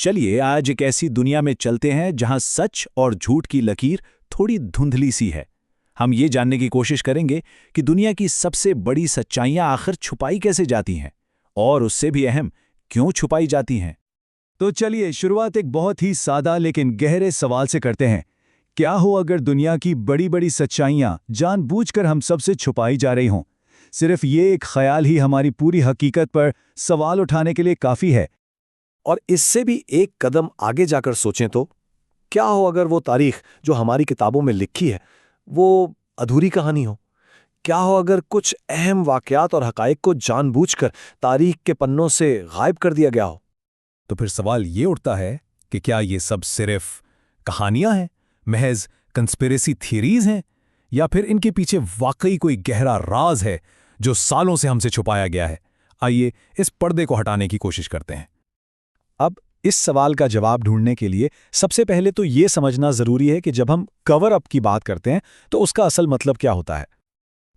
चलिए आज एक ऐसी दुनिया में चलते हैं जहां सच और झूठ की लकीर थोड़ी धुंधली सी है। हम ये जानने की कोशिश करेंगे कि दुनिया की सबसे बड़ी सच्चाइयां आखिर छुपाई कैसे जाती हैं और उससे भी अहम क्यों छुपाई जाती हैं। तो चलिए शुरुआत एक बहुत ही सादा लेकिन गहरे सवाल से करते हैं। क्या हो अगर दुनिया की बड़ी बड़ी सच्चाइयां जानबूझकर हम सबसे छुपाई जा रही हों? सिर्फ ये एक ख्याल ही हमारी पूरी हकीकत पर सवाल उठाने के लिए काफ़ी है। और इससे भी एक कदम आगे जाकर सोचें तो क्या हो अगर वो तारीख जो हमारी किताबों में लिखी है वो अधूरी कहानी हो? क्या हो अगर कुछ अहम वाकयात और हकाइक को जानबूझकर तारीख के पन्नों से गायब कर दिया गया हो? तो फिर सवाल ये उठता है कि क्या ये सब सिर्फ कहानियां हैं, महज कंस्पिरेसी थियरीज हैं, या फिर इनके पीछे वाकई कोई गहरा राज है जो सालों से हमसे छुपाया गया है। आइए इस पर्दे को हटाने की कोशिश करते हैं। अब इस सवाल का जवाब ढूंढने के लिए सबसे पहले तो ये समझना जरूरी है कि जब हम कवर अप की बात करते हैं तो उसका असल मतलब क्या होता है।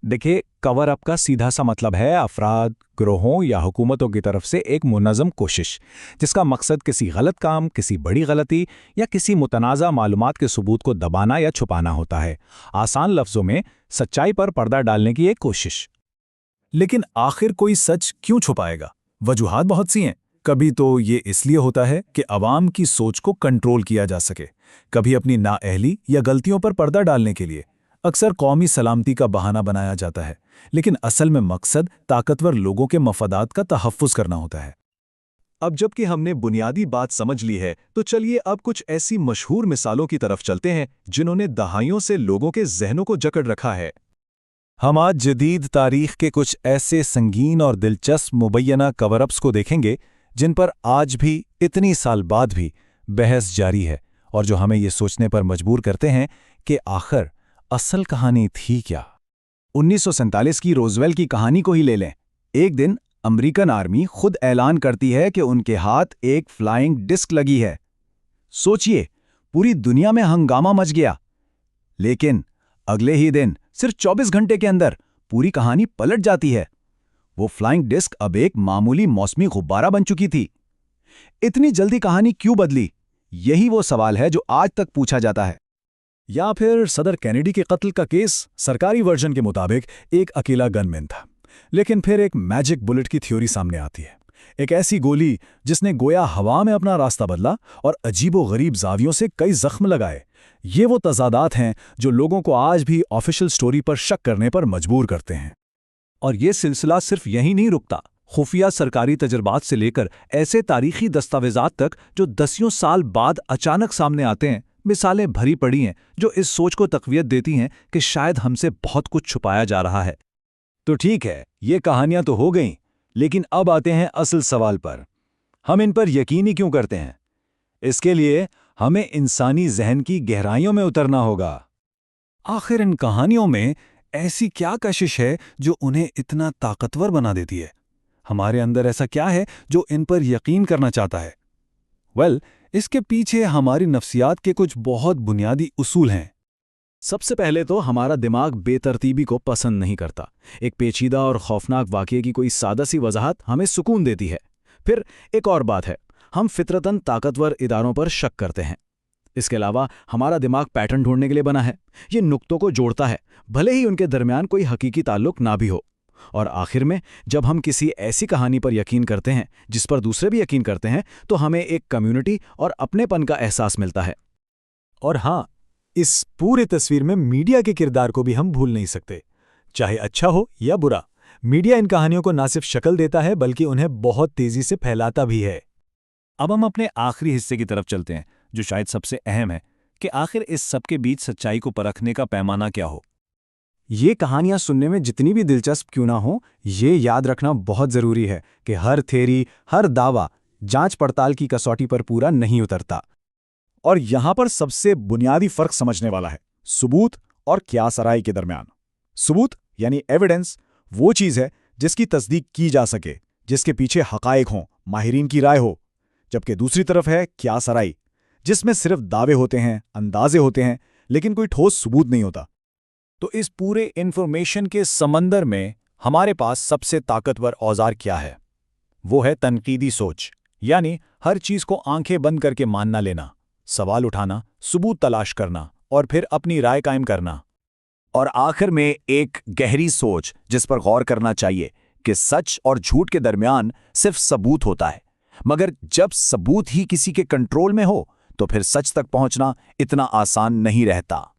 देखिए, कवर अप का सीधा सा मतलब है अफराद, ग्रोहों या हुकूमतों की तरफ से एक मुनज़्ज़म कोशिश, जिसका मकसद किसी गलत काम, किसी बड़ी गलती या किसी मुतनाज़ा मालूमात के सबूत को दबाना या छुपाना होता है। आसान लफ्ज़ों में सच्चाई पर पर्दा डालने की एक कोशिश। लेकिन आखिर कोई सच क्यों छुपाएगा? वजूहात बहुत सी हैं। कभी तो ये इसलिए होता है कि अवाम की सोच को कंट्रोल किया जा सके, कभी अपनी नाअहली या गलतियों पर पर्दा डालने के लिए। अक्सर कौमी सलामती का बहाना बनाया जाता है, लेकिन असल में मकसद ताकतवर लोगों के मफादात का तहफ़्फ़ुज़ करना होता है। अब जबकि हमने बुनियादी बात समझ ली है, तो चलिए अब कुछ ऐसी मशहूर मिसालों की तरफ चलते हैं जिन्होंने दहाइयों से लोगों के जहनों को जकड़ रखा है। हम आज जदीद तारीख के कुछ ऐसे संगीन और दिलचस्प मुबैना कवर-अप्स को देखेंगे जिन पर आज भी इतनी साल बाद भी बहस जारी है और जो हमें ये सोचने पर मजबूर करते हैं कि आखिर असल कहानी थी क्या। 1947 की रोज़वेल की कहानी को ही ले लें। एक दिन अमेरिकन आर्मी खुद ऐलान करती है कि उनके हाथ एक फ्लाइंग डिस्क लगी है। सोचिए, पूरी दुनिया में हंगामा मच गया। लेकिन अगले ही दिन सिर्फ 24 घंटे के अंदर पूरी कहानी पलट जाती है। वो फ्लाइंग डिस्क अब एक मामूली मौसमी गुब्बारा बन चुकी थी। इतनी जल्दी कहानी क्यों बदली? यही वो सवाल है जो आज तक पूछा जाता है। या फिर सदर कैनेडी के कत्ल का केस, सरकारी वर्जन के मुताबिक एक अकेला गनमैन था, लेकिन फिर एक मैजिक बुलेट की थ्योरी सामने आती है। एक ऐसी गोली जिसने गोया हवा में अपना रास्ता बदला और अजीबो-गरीब जावियों से कई जख्म लगाए। ये वो तज़ादात हैं जो लोगों को आज भी ऑफिशियल स्टोरी पर शक करने पर मजबूर करते हैं। और ये सिलसिला सिर्फ यहीं नहीं रुकता। खुफिया सरकारी तजर्बात से लेकर ऐसे तारीखी दस्तावेजात तक जो दसियों साल बाद अचानक सामने आते हैं, मिसालें भरी पड़ी हैं जो इस सोच को तक़वियत देती हैं कि शायद हमसे बहुत कुछ छुपाया जा रहा है। तो ठीक है, ये कहानियां तो हो गईं, लेकिन अब आते हैं असल सवाल पर। हम इन पर यकीन ही क्यों करते हैं? इसके लिए हमें इंसानी जहन की गहराइयों में उतरना होगा। आखिर इन कहानियों में ऐसी क्या कशिश है जो उन्हें इतना ताकतवर बना देती है? हमारे अंदर ऐसा क्या है जो इन पर यकीन करना चाहता है? इसके पीछे हमारी नफ्सियात के कुछ बहुत बुनियादी उसूल हैं। सबसे पहले तो हमारा दिमाग बेतरतीबी को पसंद नहीं करता। एक पेचीदा और खौफनाक वाक़ये की कोई सादा सी वजाहत हमें सुकून देती है। फिर एक और बात है, हम फितरतन ताकतवर इदारों पर शक करते हैं। इसके अलावा हमारा दिमाग पैटर्न ढूंढने के लिए बना है। ये नुक्तों को जोड़ता है, भले ही उनके दरमियान कोई हकीकी ताल्लुक ना भी हो। और आखिर में जब हम किसी ऐसी कहानी पर यकीन करते हैं जिस पर दूसरे भी यकीन करते हैं, तो हमें एक कम्युनिटी और अपनेपन का एहसास मिलता है। और हाँ, इस पूरे तस्वीर में मीडिया के किरदार को भी हम भूल नहीं सकते। चाहे अच्छा हो या बुरा, मीडिया इन कहानियों को ना सिर्फ शक्ल देता है बल्कि उन्हें बहुत तेजी से फैलाता भी है। अब हम अपने आखिरी हिस्से की तरफ चलते हैं, जो शायद सबसे अहम है कि आखिर इस सब के बीच सच्चाई को परखने का पैमाना क्या हो। ये कहानियां सुनने में जितनी भी दिलचस्प क्यों ना हो, ये याद रखना बहुत ज़रूरी है कि हर थ्योरी, हर दावा जांच पड़ताल की कसौटी पर पूरा नहीं उतरता। और यहां पर सबसे बुनियादी फर्क समझने वाला है सबूत और क़यास-आराई के दरमियान। सबूत यानी एविडेंस वो चीज़ है जिसकी तस्दीक की जा सके, जिसके पीछे हक़ाइक़ हों, माहिरीन की राय हो। जबकि दूसरी तरफ है क़यास-आराई, जिसमें सिर्फ दावे होते हैं, अंदाजे होते हैं, लेकिन कोई ठोस सबूत नहीं होता। तो इस पूरे इन्फॉर्मेशन के समंदर में हमारे पास सबसे ताकतवर औजार क्या है? वो है तनकीदी सोच, यानी हर चीज को आंखें बंद करके मानना लेना, सवाल उठाना, सबूत तलाश करना और फिर अपनी राय कायम करना। और आखिर में एक गहरी सोच जिस पर गौर करना चाहिए कि सच और झूठ के दरमियान सिर्फ सबूत होता है, मगर जब सबूत ही किसी के कंट्रोल में हो तो फिर सच तक पहुंचना इतना आसान नहीं रहता।